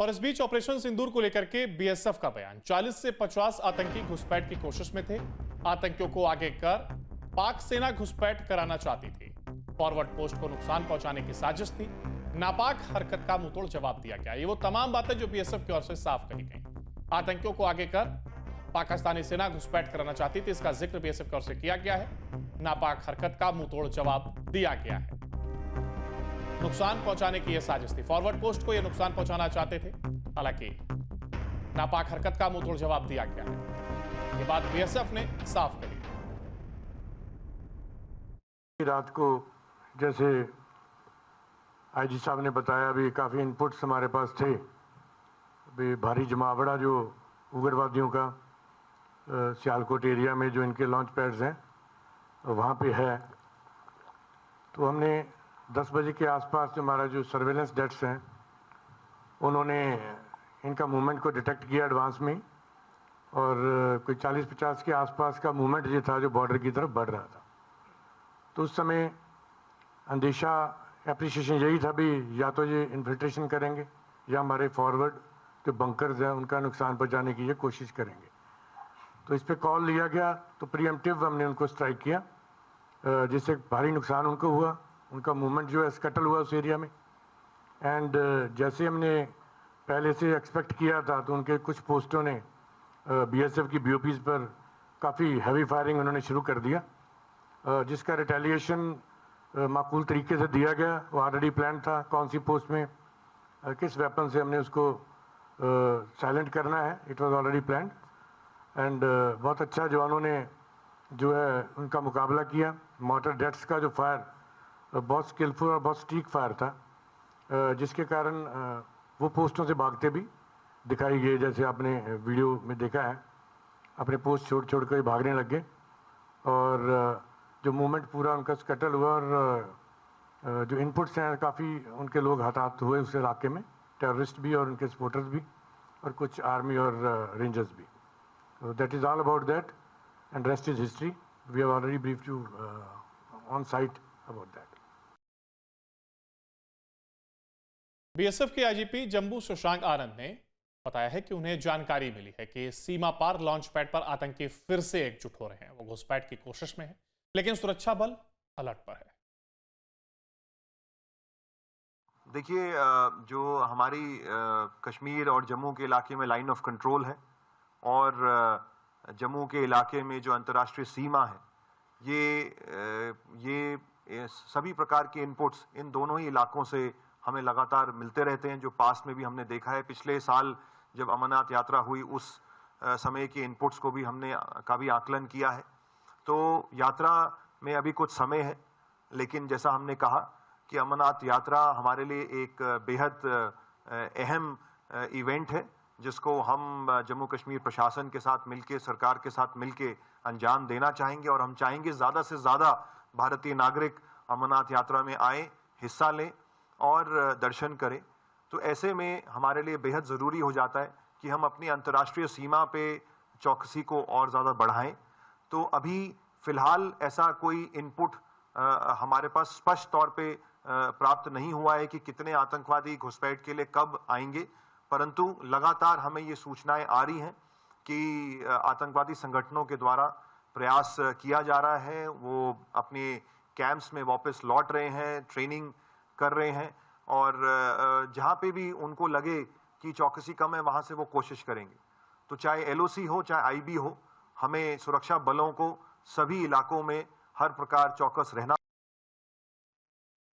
और इस बीच ऑपरेशन सिंदूर को लेकर के बीएसएफ का बयान, 40 से 50 आतंकी घुसपैठ की कोशिश में थे। आतंकियों को आगे कर पाक सेना घुसपैठ कराना चाहती थी। फॉरवर्ड पोस्ट को नुकसान पहुंचाने की साजिश थी। नापाक हरकत का मुंहतोड़ जवाब दिया गया। ये वो तमाम बातें जो बीएसएफ की ओर से साफ कही गई। आतंकियों को आगे कर पाकिस्तानी सेना घुसपैठ कराना चाहती थी, इसका जिक्र बीएसएफ की ओर से किया गया है। नापाक हरकत का मुंहतोड़ जवाब दिया गया है। नुकसान पहुंचाने की यह साजिश थी। फॉरवर्ड पोस्ट को यह नुकसान पहुंचाना चाहते थे, हालांकि नापाक हरकत का मुंहतोड़ जवाब दिया गया है। ये बात बीएसएफ ने साफ कही। रात को जैसे आईजी साहब ने बताया, अभी काफ़ी इनपुट्स हमारे पास थे। अभी भारी जमावड़ा जो उग्रवादियों का सियालकोट एरिया में जो इनके लॉन्च पैड्स हैं वहाँ पे है। तो हमने 10 बजे के आसपास जो हमारा जो सर्वेलेंस डेट्स हैं उन्होंने इनका मूवमेंट को डिटेक्ट किया एडवांस में, और कोई 40-50 के आसपास का मूवमेंट ये था जो बॉर्डर की तरफ बढ़ रहा था। तो उस समय अंदेशा एप्रिसिएशन यही था भी या तो ये इन्फिल्ट्रेशन करेंगे या हमारे फॉरवर्ड जो बंकर्स हैं उनका नुकसान पहुंचाने की ये कोशिश करेंगे। तो इस पर कॉल लिया गया, तो प्रीएम्प्टिव हमने उनको स्ट्राइक किया, जिससे भारी नुकसान उनको हुआ। उनका मूवमेंट जो है स्कटल हुआ उस एरिया में। एंड जैसे हमने पहले से एक्सपेक्ट किया था, तो उनके कुछ पोस्टों ने बीएसएफ की बीओपीज पर काफ़ी हैवी फायरिंग उन्होंने शुरू कर दिया, जिसका रिटेलिएशन माकूल तरीके से दिया गया। वो ऑलरेडी प्लान था कौन सी पोस्ट में किस वेपन से हमने उसको साइलेंट करना है। It was already planned. And बहुत अच्छा जवानों ने जो है उनका मुकाबला किया। मॉर्टर डेट्स का जो फायर बहुत स्किलफुल और बहुत स्टीक फायर था, जिसके कारण वो पोस्टों से भागते भी दिखाई गए, जैसे आपने वीडियो में देखा है। अपने पोस्ट छोड़ छोड़ कर भागने लग गए, और जो मूवमेंट पूरा उनका स्कटल हुआ, और जो इनपुट्स हैं काफ़ी उनके लोग हताहत हुए उस इलाके में, टेररिस्ट भी और उनके सपोर्टर्स भी, और कुछ आर्मी और रेंजर्स भी। So that is all about that, and rest is history. We have already briefed you on site about that. BSF के आईजीपी जम्बू शशांक आनंद ने बताया है कि उन्हें जानकारी मिली है कि सीमा पार लॉन्च पैड पर आतंकी फिर से एकजुट हो रहे हैं। वो घुसपैठ की कोशिश में है, लेकिन सुरक्षा बल अलर्ट पर है। देखिए, जो हमारी कश्मीर और जम्मू के इलाके में लाइन ऑफ कंट्रोल है, और जम्मू के इलाके में जो अंतर्राष्ट्रीय सीमा है, ये सभी प्रकार के इनपुट्स इन दोनों ही इलाकों से हमें लगातार मिलते रहते हैं। जो पास्ट में भी हमने देखा है, पिछले साल जब अमरनाथ यात्रा हुई उस समय के इनपुट्स को भी हमने का भी आकलन किया है। तो यात्रा में अभी कुछ समय है, लेकिन जैसा हमने कहा कि अमरनाथ यात्रा हमारे लिए एक बेहद अहम इवेंट है, जिसको हम जम्मू कश्मीर प्रशासन के साथ मिलके, सरकार के साथ मिलके अंजाम देना चाहेंगे। और हम चाहेंगे ज़्यादा से ज़्यादा भारतीय नागरिक अमरनाथ यात्रा में आए, हिस्सा लें और दर्शन करें। तो ऐसे में हमारे लिए बेहद ज़रूरी हो जाता है कि हम अपनी अंतर्राष्ट्रीय सीमा पे चौकसी को और ज़्यादा बढ़ाएं। तो अभी फ़िलहाल ऐसा कोई इनपुट हमारे पास स्पष्ट तौर पे प्राप्त नहीं हुआ है कि कितने आतंकवादी घुसपैठ के लिए कब आएंगे, परंतु लगातार हमें ये सूचनाएं आ रही हैं कि आतंकवादी संगठनों के द्वारा प्रयास किया जा रहा है। वो अपने कैंप्स में वापस लौट रहे हैं, ट्रेनिंग कर रहे हैं, और जहाँ पे भी उनको लगे कि चौकसी कम है वहाँ से वो कोशिश करेंगे। तो चाहे एलओसी हो चाहे आईबी हो, हमें सुरक्षा बलों को सभी इलाकों में हर प्रकार चौकस रहना